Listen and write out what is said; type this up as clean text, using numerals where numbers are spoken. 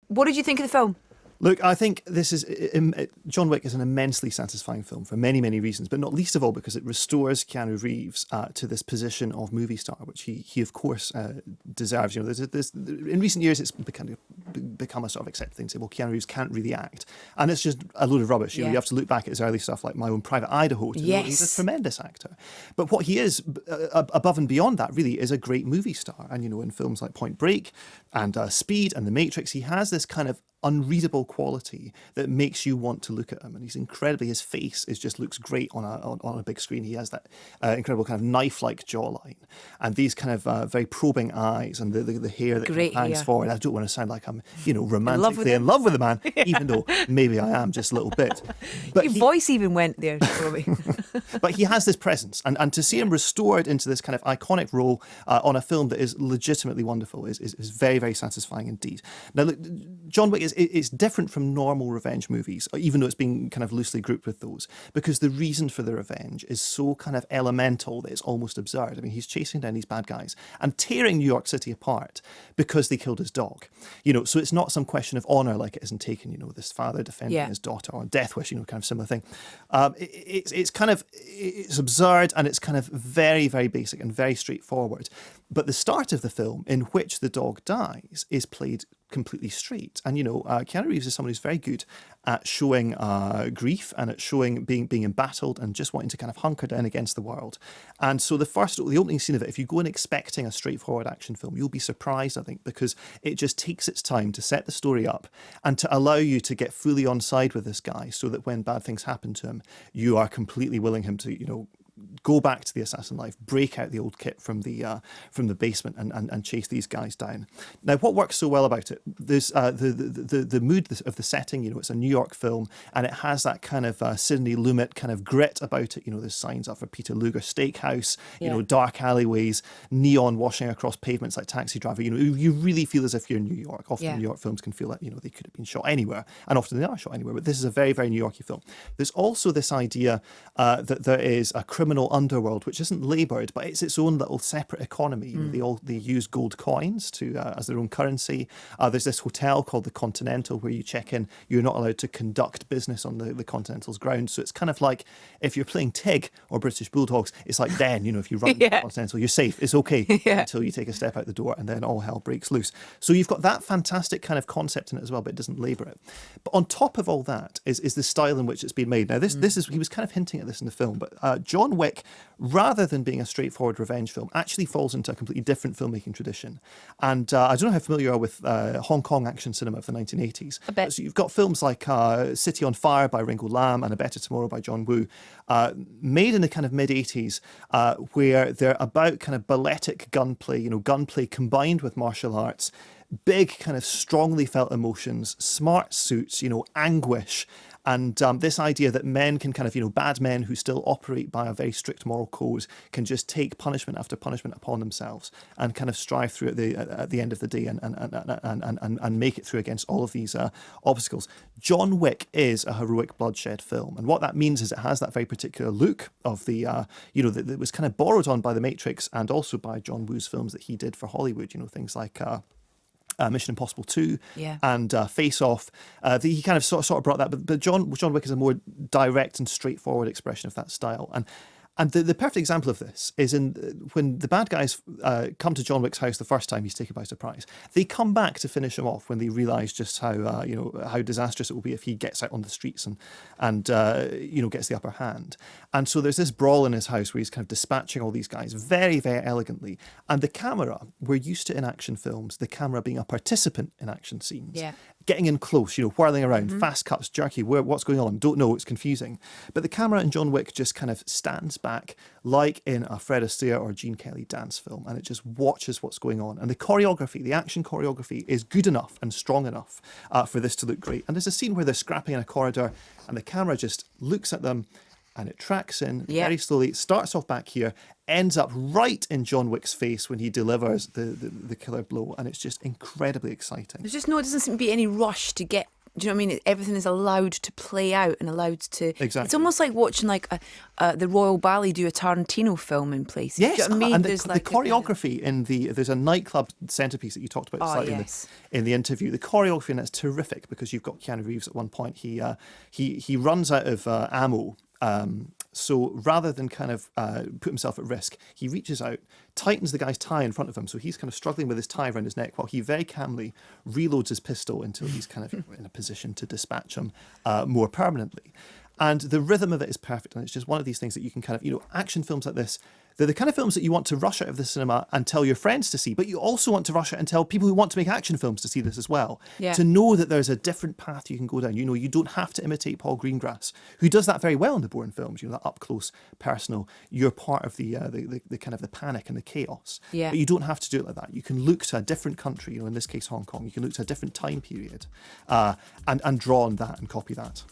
What did you think of the film? Look, I think this is John Wick is an immensely satisfying film for many, many reasons, but not least of all because it restores Keanu Reeves to this position of movie star, which he of course deserves. You know, in recent years it's become a sort of accepted thing to say, well, Keanu Reeves can't really act, and it's just a load of rubbish. You know, you have to look back at his early stuff like My Own Private Idaho to know he's a tremendous actor. But what he is above and beyond that really is a great movie star, and you know, in films like Point Break and Speed and The Matrix, he has this kind of unreadable quality that makes you want to look at him, and his face looks great on a big screen. He has that incredible kind of knife-like jawline and these kind of very probing eyes and the hair that kind of hangs forward. I don't want to sound like I'm romantically in love with the man, even though maybe I am just a little bit. But your voice even went there, Robbie. But he has this presence, and to see him restored into this kind of iconic role on a film that is legitimately wonderful is very, very satisfying indeed. Now, look, John Wick it's different from normal revenge movies, even though it's been kind of loosely grouped with those, because the reason for the revenge is so kind of elemental that it's almost absurd. I mean, he's chasing down these bad guys and tearing New York City apart because they killed his dog. You know, so it's not some question of honour like it is in Taken, you know, this father defending his daughter, or Death Wish, you know, kind of similar thing. It's absurd, and it's kind of very, very basic and very straightforward. But the start of the film, in which the dog dies, is played completely straight. And, you know, Keanu Reeves is someone who's very good at showing grief and at showing being embattled and just wanting to kind of hunker down against the world. And so the opening scene of it, if you go in expecting a straightforward action film, you'll be surprised, I think, because it just takes its time to set the story up and to allow you to get fully on side with this guy so that when bad things happen to him, you are completely willing him to, you know, go back to the assassin life, break out the old kit from the basement and chase these guys down. Now, what works so well about it, there's the mood of the setting. You know, it's a New York film, and it has that kind of Sidney Lumet kind of grit about it. You know, there's signs up for Peter Luger Steakhouse, you know, dark alleyways, neon washing across pavements like Taxi Driver. You know, you really feel as if you're in New York. Often New York films can feel like, you know, they could have been shot anywhere, and often they are shot anywhere, but this is a very, very New Yorky film. There's also this idea that there is a criminal underworld, which isn't laboured, but it's its own little separate economy. You know, they use gold coins as their own currency. There's this hotel called the Continental where you check in. You're not allowed to conduct business on the Continental's grounds. So it's kind of like if you're playing TIG or British Bulldogs, it's like then, you know, if you run the Continental, you're safe. It's okay until you take a step out the door, and then all hell breaks loose. So you've got that fantastic kind of concept in it as well, but it doesn't labour it. But on top of all that is the style in which it's been made. Now, this is, he was kind of hinting at this in the film, but John Wick, rather than being a straightforward revenge film, actually falls into a completely different filmmaking tradition. And I don't know how familiar you are with Hong Kong action cinema of the 1980s. A bit. So you've got films like City on Fire by Ringo Lam and A Better Tomorrow by John Woo, made in the kind of mid-80s, where they're about kind of balletic gunplay, you know, gunplay combined with martial arts, big kind of strongly felt emotions, smart suits, you know, anguish, and this idea that men can kind of, you know, bad men who still operate by a very strict moral code can just take punishment after punishment upon themselves and kind of strive through at the end of the day and make it through against all of these obstacles. John Wick is a heroic bloodshed film, and what that means is it has that very particular look of the, you know, that was kind of borrowed on by The Matrix and also by John Woo's films that he did for Hollywood. You know, things like Mission Impossible 2 and Face Off. He kind of sort of brought that, but John Wick is a more direct and straightforward expression of that style. And the perfect example of this is when the bad guys come to John Wick's house the first time he's taken by surprise. They come back to finish him off when they realise just how you know, how disastrous it will be if he gets out on the streets and you know, gets the upper hand. And so there's this brawl in his house where he's kind of dispatching all these guys very, very elegantly. And the camera, we're used to in action films, the camera being a participant in action scenes. Yeah. Getting in close, you know, whirling around, fast cuts, jerky, what's going on? Don't know, it's confusing. But the camera in John Wick just kind of stands back like in a Fred Astaire or Gene Kelly dance film, and it just watches what's going on. And the choreography, the action choreography is good enough and strong enough for this to look great. And there's a scene where they're scrapping in a corridor and the camera just looks at them and it tracks in very slowly. It starts off back here, ends up right in John Wick's face when he delivers the killer blow, and it's just incredibly exciting. There's just it doesn't seem to be any rush to get Do you know what I mean? Everything is allowed to play out and allowed to. Exactly. It's almost like watching like the Royal Ballet do a Tarantino film in places. Yes, Do you know what I mean? and There's the like a kind of- choreography in there's a nightclub centerpiece that you talked about slightly yes. in the interview. The choreography in that's terrific because you've got Keanu Reeves at one point. He runs out of ammo. So rather than kind of put himself at risk, he reaches out, tightens the guy's tie in front of him. So he's kind of struggling with his tie around his neck while he very calmly reloads his pistol until he's kind of in a position to dispatch him more permanently. And the rhythm of it is perfect. And it's just one of these things that you can kind of, action films like this, they're the kind of films that you want to rush out of the cinema and tell your friends to see, but you also want to rush out and tell people who want to make action films to see this as well. Yeah. To know that there's a different path you can go down. You don't have to imitate Paul Greengrass, who does that very well in the Bourne films, that up close, personal, you're part of the kind of the panic and the chaos. Yeah. But you don't have to do it like that. You can look to a different country, in this case Hong Kong, you can look to a different time period and draw on that and copy that.